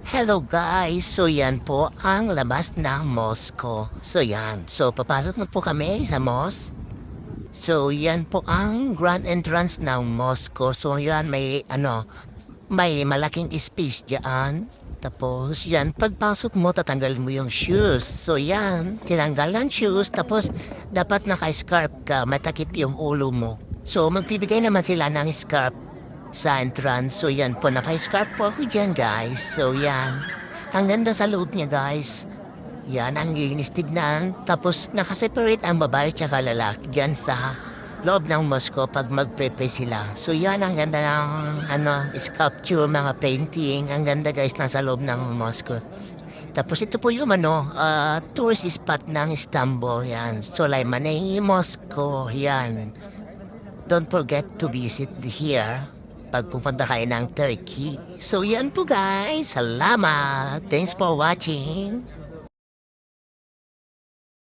Hello guys! So yan po ang labas ng Moscow. So yan. So papasok na po kami sa mos. So yan po ang grand entrance ng Moscow. So yan may malaking space diyan. Tapos yan, pagpasok mo tatanggal mo yung shoes. So yan, tinanggal ang shoes. Tapos dapat naka-scarf ka, matakip yung ulo mo. So magbibigay naman sila ng scarf sa entrance. So yan po, naka-scarf po ako dyan guys. So yan, ang ganda sa loob niya guys. Yan, ang linis tignan. Tapos nakaseparate ang babae tsaka lalaki dyan sa loob ng Moscow pag mag-prepare sila. So yan, ang ganda ng sculpture, mga painting. Ang ganda guys, nasa loob ng Moscow. Tapos ito po yung tourist spot ng Istanbul. Yan, Soleimani Moscow. Yan. Don't forget to visit here pag pupunta kayo ng Turkey. So yan po guys. Salamat. Thanks for watching.